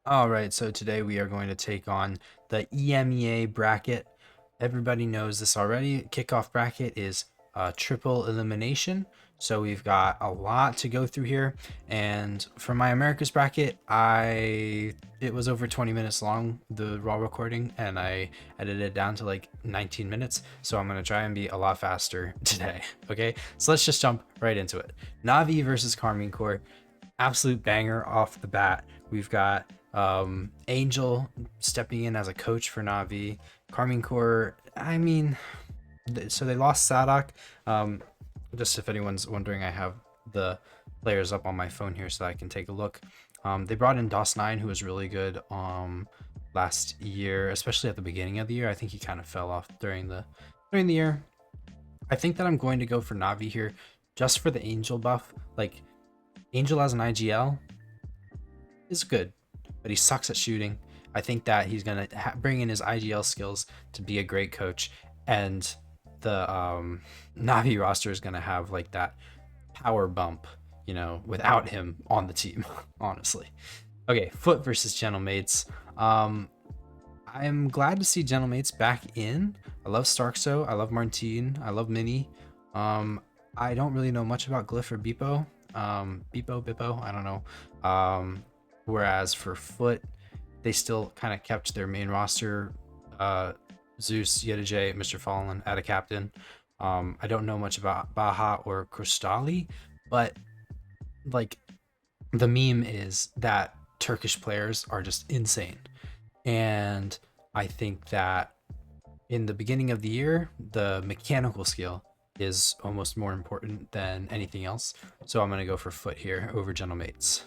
All right, so today we are going to take on the EMEA bracket. Everybody knows this already. Kickoff bracket is triple elimination. So we've got a lot to go through here. And for my Americas bracket, it was over 20 minutes long, the raw recording, and I edited it down to like 19 minutes. So I'm going to try and be a lot faster today. Okay, so let's just jump right into it. Navi versus Carmine Corps. Absolute banger off the bat. We've got Angel stepping in as a coach for Navi. Carmine Corps, I mean, so they lost Sadak. Just if anyone's wondering, I have the players up on my phone here so I can take a look. They brought in DOS9, who was really good last year, especially at the beginning of the year. I think he kind of fell off during the year. I think that I'm going to go for Navi here just for the Angel buff. Like, Angel as an IGL is good, but he sucks at shooting. I think that he's going to bring in his IGL skills to be a great coach, and the Navi roster is going to have like that power bump, without him on the team, honestly. Okay, Foot versus Gentlemates. I'm glad to see Gentlemates back in. I love Starkso, I love Martine, I love Mini. I don't really know much about Glyph or Beepo. Bippo, I don't know. Whereas for Foot, they still kind of kept their main roster. Zeus, Yedij, Mr. Fallen, at a captain. I don't know much about Baja or Kristali, but like the meme is that Turkish players are just insane. And I think that in the beginning of the year, the mechanical skill is almost more important than anything else. So I'm going to go for Foot here over Gentlemates.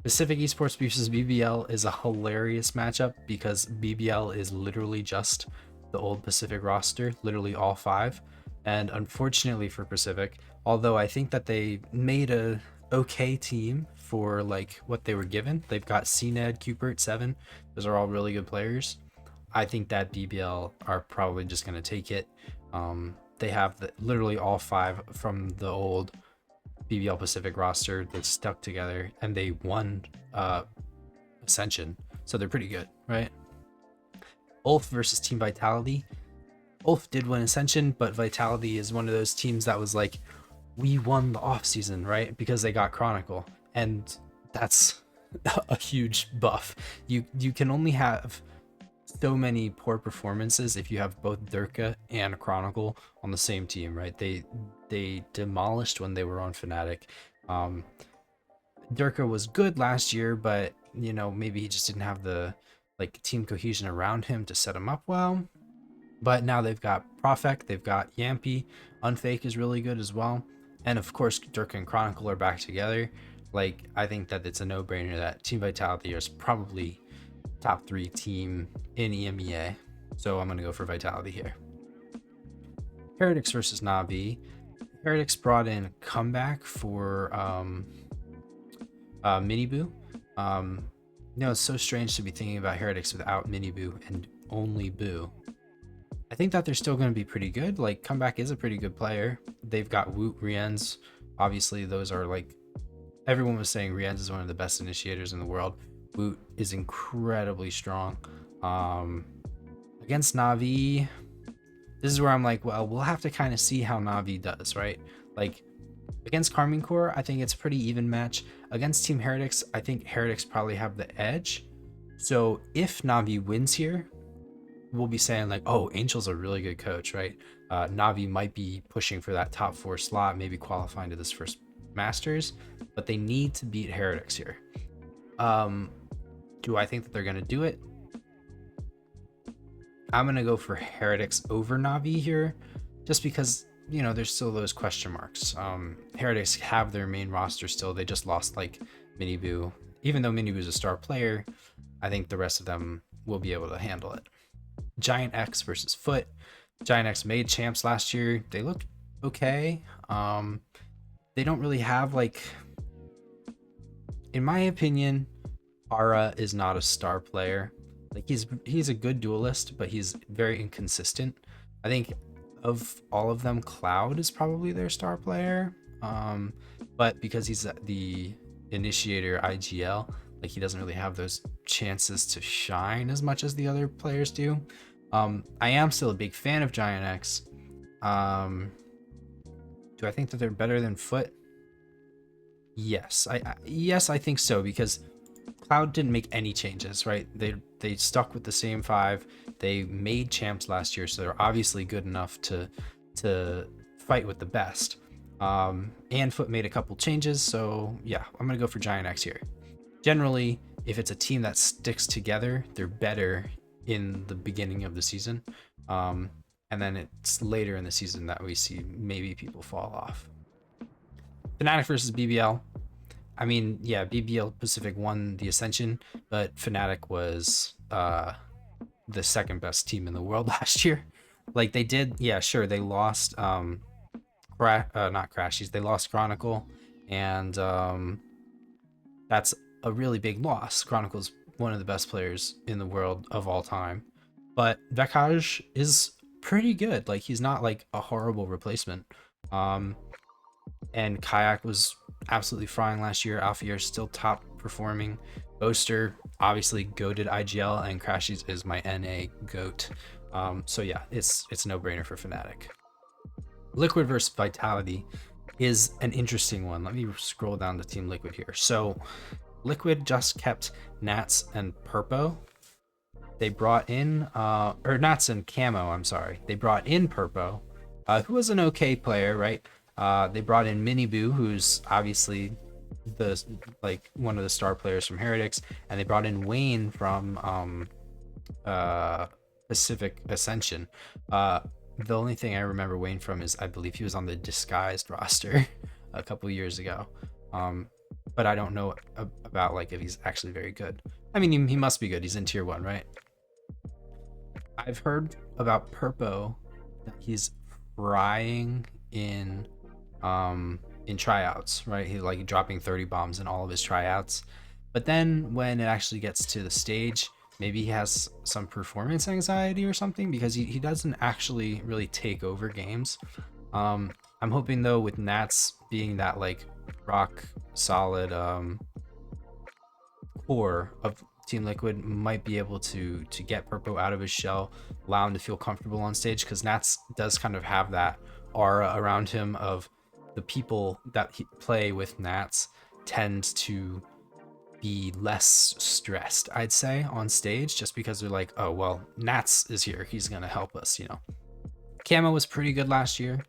Pacific Esports versus BBL is a hilarious matchup because BBL is literally just the old Pacific roster, literally all five. And unfortunately for Pacific, although I think that they made a okay team for like what they were given, they've got CNED, Cupert, Seven. Those are all really good players. I think that BBL are probably just going to take it. They have literally all five from the old BBL Pacific roster. They stuck together and they won Ascension, so they're pretty good, right? Ulf versus Team Vitality. Ulf did win Ascension, but Vitality is one of those teams that was like, we won the off season, right? Because they got Chronicle, and that's a huge buff. You can only have so many poor performances if you have both Durka and Chronicle on the same team, right? They demolished when they were on Fnatic. Durka was good last year, but maybe he just didn't have the like team cohesion around him to set him up well. But now they've got Profek, they've got Yampy, Unfake is really good as well, and of course Durka and Chronicle are back together. Like, I think that it's a no-brainer that Team Vitality is probably top 3 team in EMEA, so I'm gonna go for Vitality here. Heretics versus Navi. Heretics brought in Comeback for Miniboo. It's so strange to be thinking about Heretics without Miniboo and only Boo. I think that they're still going to be pretty good. Like, Comeback is a pretty good player. They've got Woot, Rienz. Obviously, those are like, everyone was saying Rienz is one of the best initiators in the world. Woot is incredibly strong. Against Navi, this is where I'm like, well, we'll have to kind of see how Navi does, right? Like, against Carmine Corps, I think it's a pretty even match. Against Team Heretics, I think Heretics probably have the edge. So if Navi wins here, we'll be saying like, oh, Angel's a really good coach, right? Navi might be pushing for that top 4 slot, maybe qualifying to this first Masters, but they need to beat Heretics here. Do I think that they're going to do it? I'm going to go for Heretics over Navi here, just because, there's still those question marks. Heretics have their main roster still. They just lost like Miniboo. Even though Miniboo's a star player, I think the rest of them will be able to handle it. Giant X versus Foot. Giant X made champs last year. They looked okay. They don't really have like, in my opinion, Ara is not a star player. Like, he's a good duelist, but he's very inconsistent. I think of all of them, Cloud is probably their star player. But because he's the initiator IGL, Like, he doesn't really have those chances to shine as much as the other players do. I am still a big fan of Giant X. Do I think that they're better than Foot? Yes, yes, I think so, because Cloud didn't make any changes, right? They stuck with the same 5. They made champs last year, so they're obviously good enough to fight with the best. And Foot made a couple changes, so yeah, I'm gonna go for Giant X here. Generally, if it's a team that sticks together, they're better in the beginning of the season. And then it's later in the season that we see maybe people fall off. Fnatic versus BBL. I mean, yeah, BBL Pacific won the Ascension, but Fnatic was the second best team in the world last year. Like, they did, yeah, sure, they lost not Crashies, they lost Chronicle, and that's a really big loss. Chronicle's one of the best players in the world of all time, but Vekaj is pretty good. Like, he's not like a horrible replacement. And Kayak was absolutely frying last year. Alfier still top performing. Boaster obviously goated IGL, and Crashies is my NA goat. So yeah, it's a no-brainer for Fnatic. Liquid versus Vitality is an interesting one. Let me scroll down to Team Liquid here. So Liquid just kept Nats and Purpo. They brought in or Nats and Camo, I'm sorry. They brought in Purpo, who was an okay player, right? They brought in Miniboo, who's obviously one of the star players from Heretics, and they brought in Wayne from Pacific Ascension. The only thing I remember Wayne from is, I believe he was on the Disguised roster a couple years ago. But I don't know about like if he's actually very good. I mean, he must be good. He's in tier 1, right? I've heard about Purpo that he's frying in tryouts, right? He's like dropping 30 bombs in all of his tryouts. But then when it actually gets to the stage, maybe he has some performance anxiety or something, because he doesn't actually really take over games. I'm hoping though, with Nats being that like rock solid core of Team Liquid, might be able to get Purpo out of his shell, allow him to feel comfortable on stage, because Nats does kind of have that aura around him of the people that play with Nats tend to be less stressed, I'd say, on stage, just because they're like, oh, well, Nats is here, he's gonna help us, you know. Camo was pretty good last year.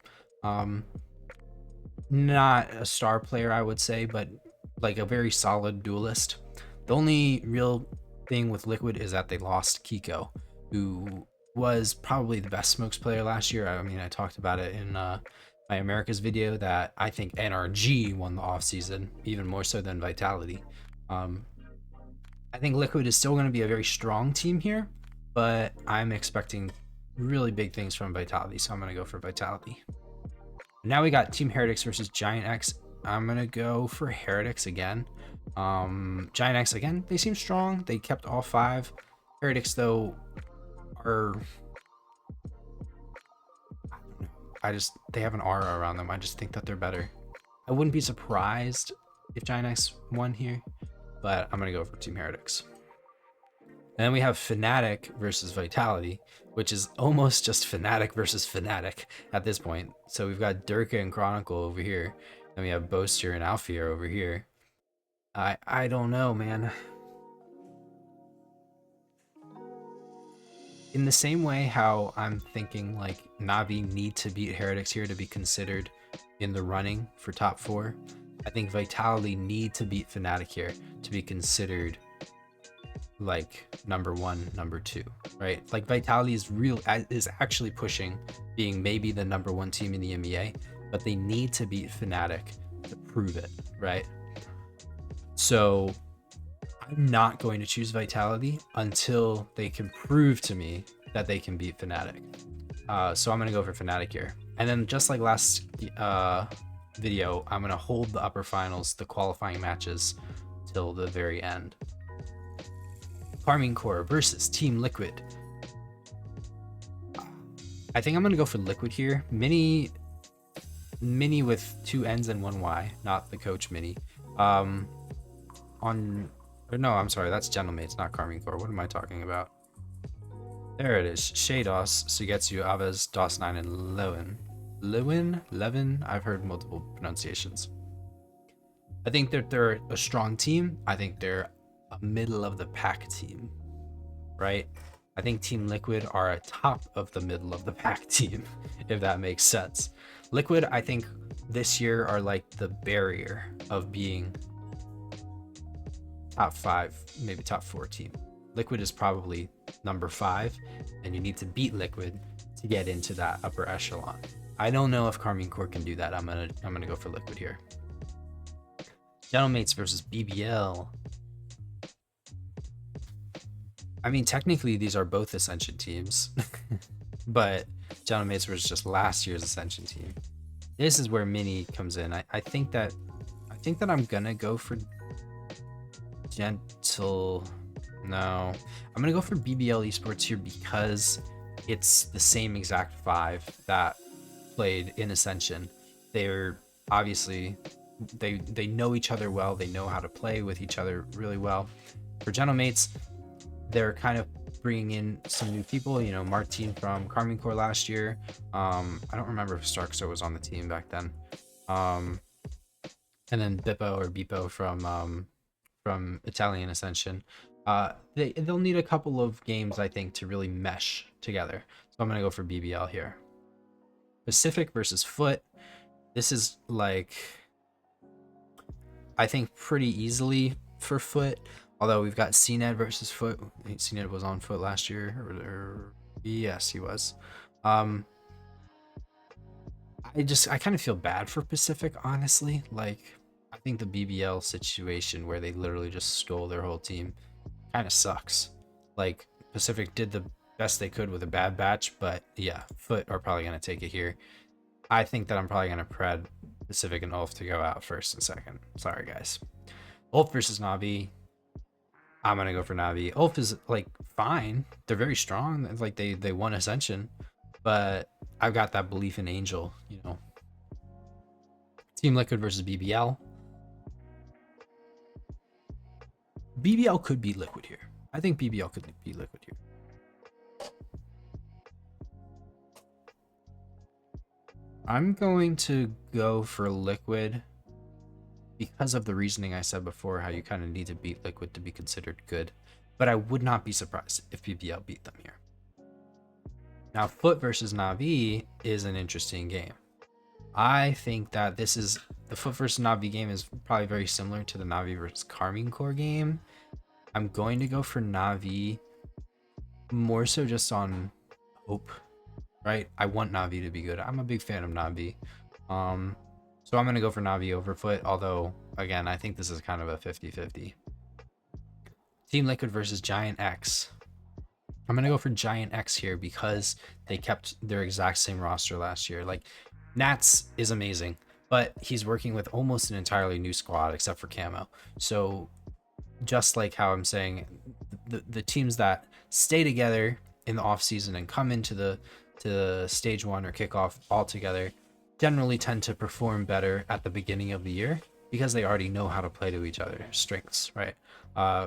Not a star player, I would say, but like a very solid duelist. The only real thing with Liquid is that they lost Kiko, who was probably the best smokes player last year. I mean, I talked about it in my America's video, that I think NRG won the offseason, even more so than Vitality. I think Liquid is still going to be a very strong team here, but I'm expecting really big things from Vitality, so I'm going to go for Vitality. Now we got Team Heretics versus Giant X. I'm going to go for Heretics again. Giant X, again, they seem strong. They kept all 5. Heretics, though, are... they have an aura around them. I just think that they're better. I wouldn't be surprised if Giant X won here, but I'm going to go for Team Heretics. And then we have Fnatic versus Vitality, which is almost just Fnatic versus Fnatic at this point. So we've got Durka and Chronicle over here, and we have Boaster and Alfier over here. I don't know, man. In the same way how I'm thinking like Navi need to beat Heretics here to be considered in the running for top 4, I think Vitality need to beat Fnatic here to be considered like number 1, number 2, right? Like, Vitality is actually pushing being maybe the number 1 team in the EMEA, but they need to beat Fnatic to prove it, right? So I'm not going to choose Vitality until they can prove to me that they can beat Fnatic. So I'm going to go for Fnatic here. And then, just like last video, I'm going to hold the upper finals, the qualifying matches, till the very end. Farming Core versus Team Liquid. I think I'm going to go for Liquid here. Mini with 2 N's and 1 Y, not the coach Mini. Or no, I'm sorry, that's Gentlemates, not Carmine Core. What am I talking about? There it is. Shados, Sugetsu, Aves, DOS9, and Lewin. Levin? I've heard multiple pronunciations. I think that they're a strong team. I think they're a middle of the pack team, right? I think Team Liquid are a top of the middle of the pack team, if that makes sense. Liquid, I think this year are like the barrier of being top 5, maybe top 4 team. Liquid is probably number 5, and you need to beat Liquid to get into that upper echelon. I don't know if Carmine Core can do that. I'm gonna go for Liquid here. Gentlemates versus BBL. I mean, technically these are both Ascension teams, but Gentlemates was just last year's Ascension team. This is where Mini comes in. I think that I'm gonna go for Gentle. No, I'm gonna go for BBL Esports here because it's the same exact 5 that played in Ascension. They're obviously they know each other well. They know how to play with each other really well. For Gentlemates, they're kind of bringing in some new people. You know, Martin from Carmine Core last year. I don't remember if Starkster was on the team back then. And then Bippo from Italian Ascension. They'll need a couple of games, I think, to really mesh together. So I'm gonna go for BBL here. Pacific versus Foot. This is like, I think, pretty easily for Foot. Although we've got CNED versus Foot. I think CNED was on Foot last year. Or yes, he was. I kind of feel bad for Pacific, honestly. Like, I think the BBL situation where they literally just stole their whole team kind of sucks. Like, Pacific did the best they could with a bad batch, but yeah, Foot are probably going to take it here. I think that I'm probably going to pred Pacific and Ulf to go out first and second. Sorry, guys. Ulf versus Navi. I'm going to go for Navi. Ulf is, like, fine. They're very strong. It's like they won Ascension, but I've got that belief in Angel, you know. Team Liquid versus BBL. BBL could be Liquid here. I think BBL could be Liquid here. I'm going to go for Liquid because of the reasoning I said before, how you kind of need to beat Liquid to be considered good. But I would not be surprised if BBL beat them here. Now, Foot versus Na'Vi is an interesting game. I think that this is the Foot versus Na'Vi game is probably very similar to the Na'Vi versus Carmine Core game. I'm going to go for Na'Vi more so just on hope, right? I want Na'Vi to be good. I'm a big fan of Na'Vi. So I'm going to go for Na'Vi over Foot, although, again, I think this is kind of a 50-50. Team Liquid versus Giant X. I'm going to go for Giant X here because they kept their exact same roster last year. Like, Nats is amazing, but he's working with almost an entirely new squad except for Camo. So just like how I'm saying, the teams that stay together in the off season and come into the stage 1 or kickoff all together generally tend to perform better at the beginning of the year because they already know how to play to each other's strengths, right?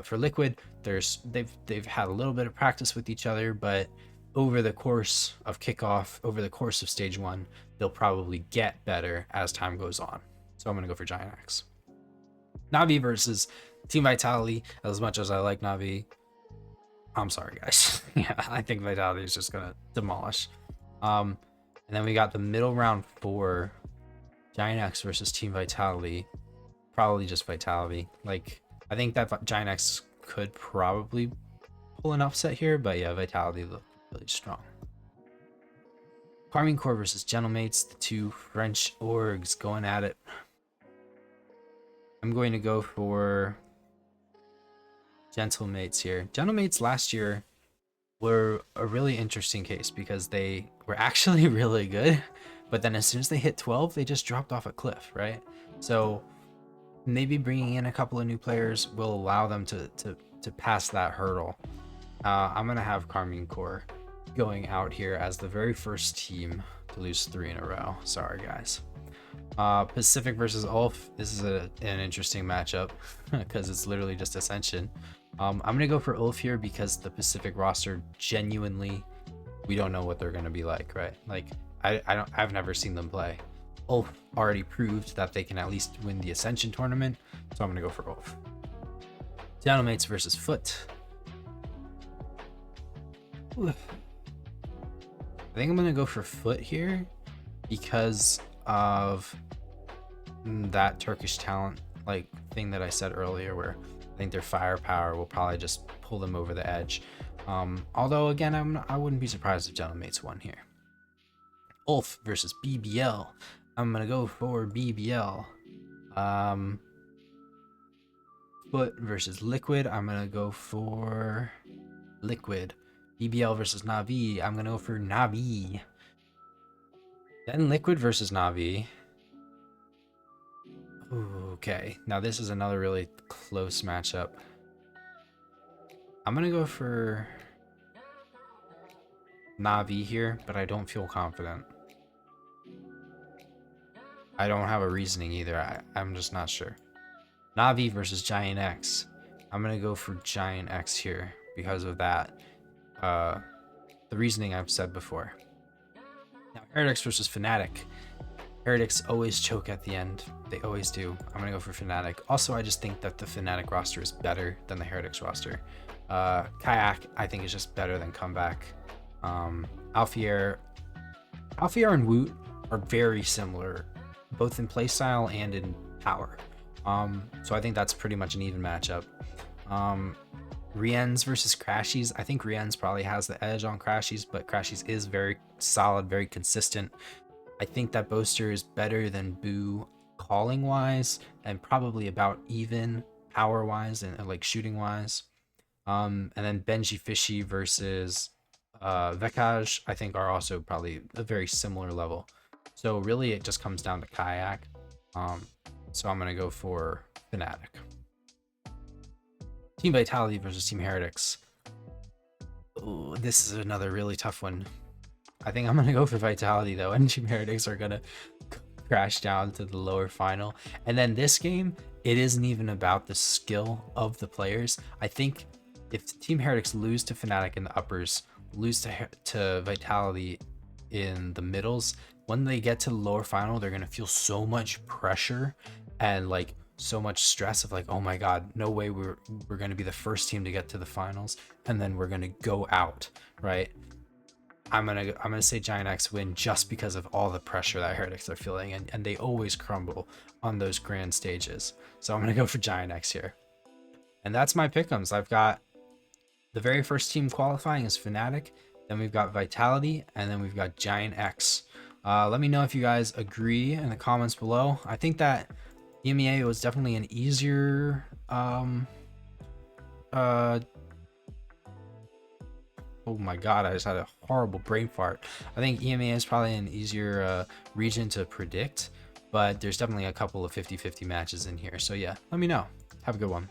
For Liquid, they've had a little bit of practice with each other, but over the course of kickoff, over the course of stage 1, they'll probably get better as time goes on. So I'm gonna go for Giant X. Na'Vi versus Team Vitality. As much as I like Na'Vi, I'm sorry, guys. Yeah, I think Vitality is just gonna demolish. And then we got the middle round 4, Giant X versus Team Vitality. Probably just Vitality. Like, I think that Giant X could probably pull an upset here, but yeah, Vitality look really strong. Carmine Core versus Gentlemates, the two French orgs going at it. I'm going to go for Gentlemates here. Gentlemates last year were a really interesting case because they were actually really good, but then as soon as they hit 12, they just dropped off a cliff, right? So maybe bringing in a couple of new players will allow them to pass that hurdle. I'm gonna have Carmine Core going out here as the very first team to lose 3 in a row. Sorry, guys. Pacific versus Ulf. This is an interesting matchup because it's literally just Ascension. I'm gonna go for Ulf here because the Pacific roster genuinely, we don't know what they're gonna be like, right? Like I've never seen them play. Ulf already proved that they can at least win the Ascension tournament, so I'm gonna go for Ulf. Dynamates versus Foot. Ooh. I think I'm gonna go for Foot here because of that Turkish talent like thing that I said earlier, where I think their firepower will probably just pull them over the edge. Although again, I wouldn't be surprised if Gentlemates won here. Ulf versus BBL. I'm gonna go for BBL. Foot versus Liquid. I'm gonna go for Liquid. BBL versus Na'Vi. I'm gonna go for Na'Vi. Then Liquid versus Na'Vi. Okay, now this is another really close matchup. I'm gonna go for Na'Vi here, but I don't feel confident. I don't have a reasoning either. I'm just not sure. Na'Vi versus Giant X. I'm gonna go for Giant X here because of that. The reasoning I've said before. Now Heretics versus fnatic. Heretics always choke at the end. They always do. I'm gonna go for fnatic. Also, I just think that the fnatic roster is better than the Heretics roster. Kayak, I think, is just better than Comeback. Alfier and Woot are very similar, both in playstyle and in power. So I think that's pretty much an even matchup. Rien's versus Crashies. I think Rien's probably has the edge on Crashies, but Crashies is very solid, very consistent. I think that Boaster is better than Boo calling wise, and probably about even power wise and like shooting wise. And then Benji Fishy versus Vekaj, I think, are also probably a very similar level. So really it just comes down to Kayak. So I'm gonna go for fnatic. Team Vitality versus Team Heretics. Ooh, this is another really tough one. I think I'm gonna go for Vitality though, and Team Heretics are gonna crash down to the lower final. And then this game, it isn't even about the skill of the players. I think if Team Heretics lose to fnatic in the uppers, lose to Vitality in the middles, when they get to the lower final, they're gonna feel so much pressure and like so much stress of like, oh my god, no way we're gonna be the first team to get to the finals, and then we're gonna go out, right? I'm gonna say Giant X win just because of all the pressure that Heretics are feeling, and they always crumble on those grand stages. So I'm gonna go for Giant X here. And that's my pick'ems. I've got the very first team qualifying is fnatic, then we've got Vitality, and then we've got Giant X. Let me know if you guys agree in the comments below. I think that EMEA was definitely an easier oh my god, I just had a horrible brain fart. I think EMEA is probably an easier region to predict, but there's definitely a couple of 50-50 matches in here. So yeah, let me know. Have a good one.